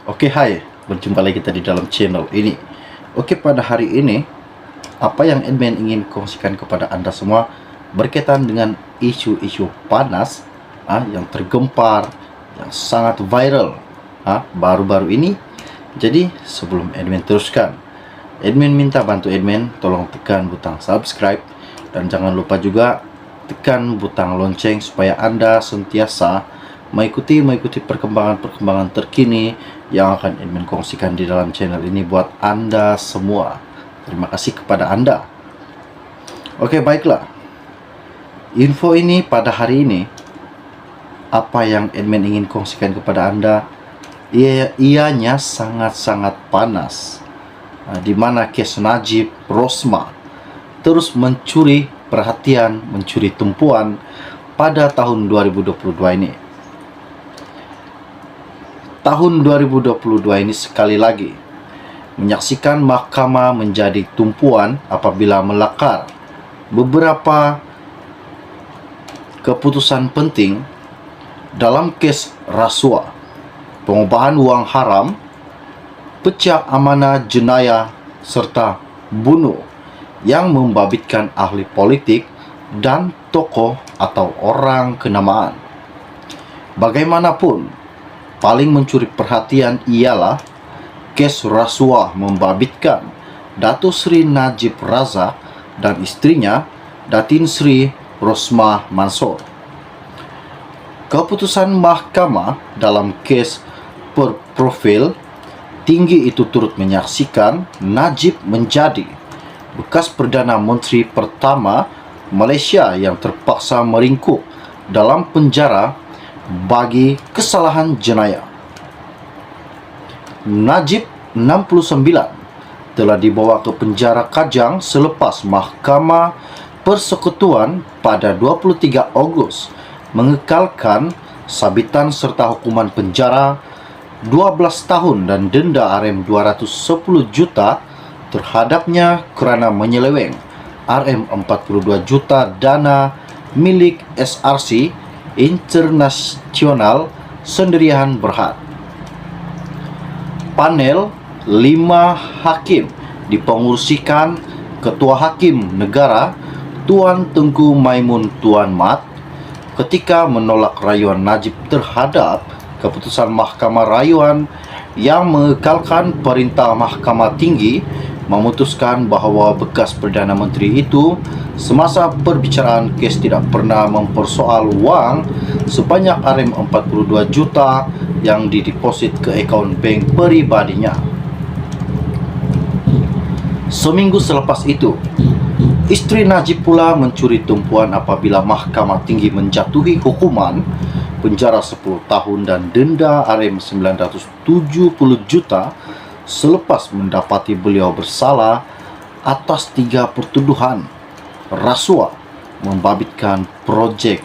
Oke, hai, berjumpa lagi kita di dalam channel ini. Oke, pada hari ini, apa yang admin ingin kongsikan kepada Anda semua berkaitan dengan isu-isu panas yang tergempar, yang sangat viral baru-baru ini. Jadi, sebelum admin teruskan, admin minta bantu admin, tolong tekan butang subscribe, dan jangan lupa juga tekan butang lonceng supaya Anda sentiasa mengikuti perkembangan terkini yang akan admin kongsikan di dalam channel ini buat Anda semua. Terima kasih kepada Anda. Oke, baiklah. Info ini pada hari ini, apa yang admin ingin kongsikan kepada Anda, ianya sangat-sangat panas. Di mana kes Najib Rosmah terus mencuri perhatian, mencuri tumpuan pada tahun 2022 ini. Tahun 2022 ini sekali lagi menyaksikan mahkamah menjadi tumpuan apabila melakar beberapa keputusan penting dalam kes rasuah, pengubahan uang haram, pecah amanah jenayah, serta bunuh yang membabitkan ahli politik dan tokoh atau orang kenamaan. Bagaimanapun, paling mencuri perhatian ialah kes rasuah membabitkan Dato Sri Najib Razak dan istrinya Datin Sri Rosmah Mansor. Keputusan mahkamah dalam kes berprofil tinggi itu turut menyaksikan Najib menjadi bekas Perdana Menteri pertama Malaysia yang terpaksa meringkuk dalam penjara bagi kesalahan jenayah. Najib 69 telah dibawa ke penjara Kajang selepas Mahkamah Persekutuan pada 23 Ogos mengekalkan sabitan serta hukuman penjara 12 tahun dan denda RM210 juta terhadapnya kerana menyeleweng RM42 juta dana milik SRC Internasional Sendirian Berhad. Panel 5 hakim dipengurusikan Ketua Hakim Negara Tuan Tengku Maimun Tuan Mat ketika menolak rayuan Najib terhadap keputusan Mahkamah Rayuan yang mengekalkan perintah Mahkamah Tinggi memutuskan bahawa bekas Perdana Menteri itu semasa perbicaraan kes tidak pernah mempersoal wang sebanyak RM42 juta yang dideposit ke akaun bank peribadinya. Seminggu selepas itu, isteri Najib pula mencuri tumpuan apabila Mahkamah Tinggi menjatuhi hukuman penjara 10 tahun dan denda RM970 juta selepas mendapati beliau bersalah atas 3 pertuduhan rasuah membabitkan projek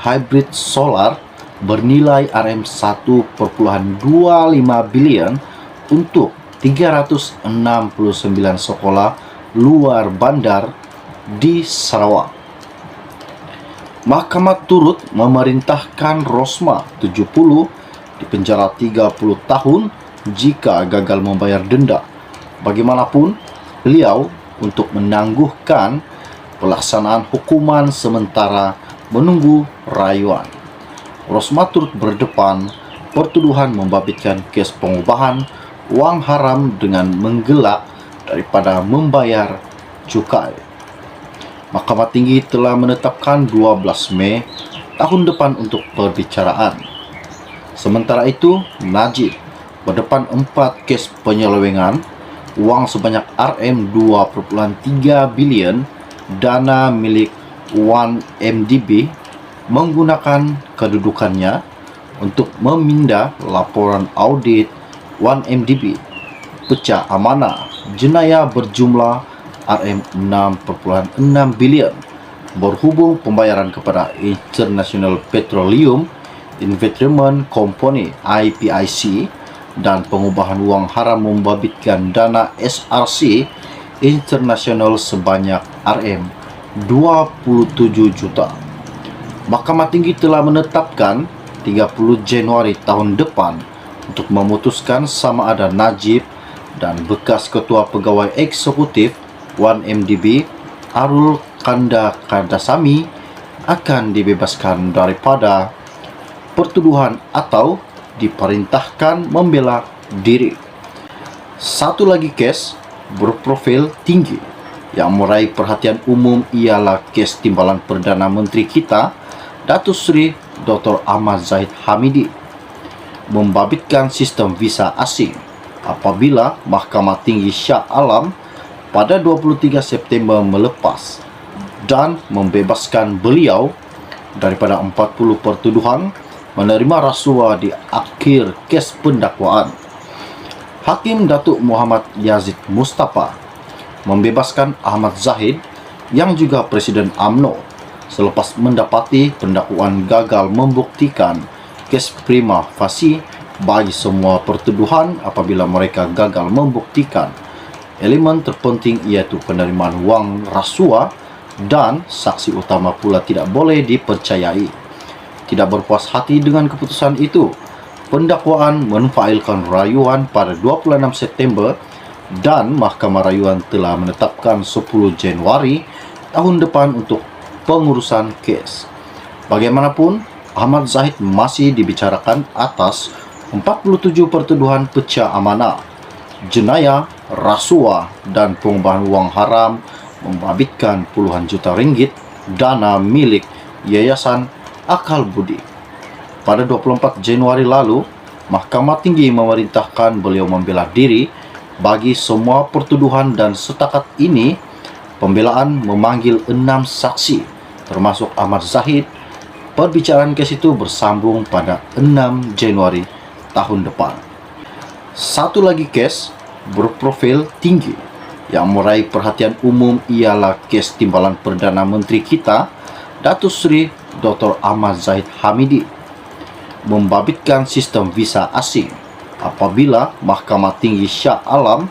hybrid solar bernilai RM1.25 bilion untuk 369 sekolah luar bandar di Sarawak. Mahkamah turut memerintahkan Rosmah 70 dipenjara 30 tahun jika gagal membayar denda. Bagaimanapun, beliau untuk menangguhkan pelaksanaan hukuman sementara menunggu rayuan. Rosmah turut berdepan pertuduhan membabitkan kes pengubahan wang haram dengan menggelak daripada membayar cukai. Mahkamah Tinggi telah menetapkan 12 Mei tahun depan untuk perbicaraan. Sementara itu, Najib berdepan 4 kes penyelewengan wang sebanyak RM2.3 bilion dana milik 1MDB menggunakan kedudukannya untuk meminda laporan audit 1MDB pecah amanah jenayah berjumlah RM6.6 bilion berhubung pembayaran kepada International Petroleum Investment Company IPIC dan pengubahan wang haram membabitkan dana SRC International sebanyak RM27 juta. Mahkamah Tinggi telah menetapkan 30 Januari tahun depan untuk memutuskan sama ada Najib dan bekas Ketua Pegawai Eksekutif 1MDB Arul Kanda Kardasamy akan dibebaskan daripada pertuduhan atau diperintahkan membela diri. Satu lagi kes berprofil tinggi yang meraih perhatian umum ialah kes timbalan Perdana Menteri kita, Datuk Seri Dr. Ahmad Zahid Hamidi, membabitkan sistem visa asing apabila Mahkamah Tinggi Shah Alam pada 23 September melepas dan membebaskan beliau daripada 40 pertuduhan menerima rasuah di akhir kes pendakwaan. Hakim Datuk Muhammad Yazid Mustafa membebaskan Ahmad Zahid yang juga Presiden UMNO selepas mendapati pendakwaan gagal membuktikan kes prima facie bagi semua pertuduhan apabila mereka gagal membuktikan elemen terpenting iaitu penerimaan wang rasuah dan saksi utama pula tidak boleh dipercayai. Tidak berpuas hati dengan keputusan itu, pendakwaan menfailkan rayuan pada 26 September dan Mahkamah Rayuan telah menetapkan 10 Januari tahun depan untuk pengurusan kes. Bagaimanapun, Ahmad Zahid masih dibicarakan atas 47 pertuduhan pecah amanah, jenayah, rasuah dan pengubahan wang haram membabitkan puluhan juta ringgit dana milik Yayasan Akal Budi. Pada 24 Januari lalu, Mahkamah Tinggi memerintahkan beliau membela diri bagi semua pertuduhan dan setakat ini pembelaan memanggil 6 saksi termasuk Ahmad Zahid. Perbicaraan kes itu bersambung pada 6 Januari tahun depan. Satu lagi kes berprofil tinggi yang meraih perhatian umum ialah kes timbalan Perdana Menteri kita, Datuk Seri Dr. Ahmad Zahid Hamidi, membabitkan sistem visa asing apabila Mahkamah Tinggi Shah Alam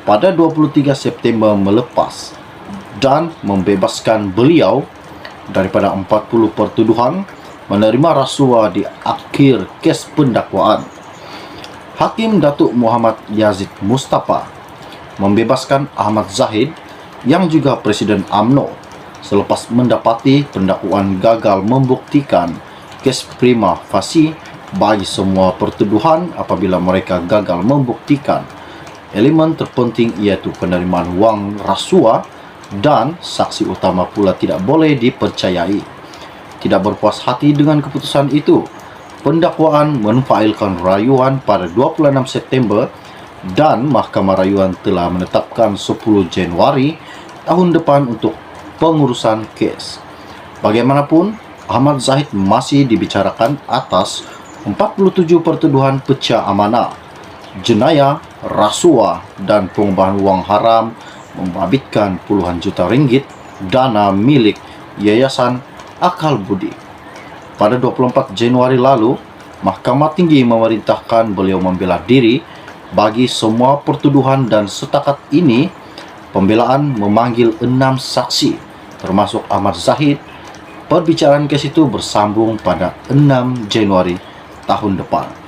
pada 23 September melepas dan membebaskan beliau daripada 40 pertuduhan menerima rasuah di akhir kes pendakwaan. Hakim Datuk Muhammad Yazid Mustafa membebaskan Ahmad Zahid yang juga Presiden UMNO selepas mendapati pendakwaan gagal membuktikan kes prima facie bagi semua pertuduhan apabila mereka gagal membuktikan elemen terpenting iaitu penerimaan wang rasuah dan saksi utama pula tidak boleh dipercayai. Tidak berpuas hati dengan keputusan itu, pendakwaan menfailkan rayuan pada 26 September dan Mahkamah Rayuan telah menetapkan 10 Januari tahun depan untuk pengurusan kes. Bagaimanapun, Ahmad Zahid masih dibicarakan atas 47 pertuduhan pecah amanah, jenayah, rasuah dan pengubahan wang haram membabitkan puluhan juta ringgit dana milik Yayasan Akal Budi. Pada 24 Januari lalu, Mahkamah Tinggi memerintahkan beliau membela diri bagi semua pertuduhan dan setakat ini pembelaan memanggil 6 saksi termasuk Ahmad Zahid. Perbicaraan kes itu bersambung pada 6 Januari tahun depan.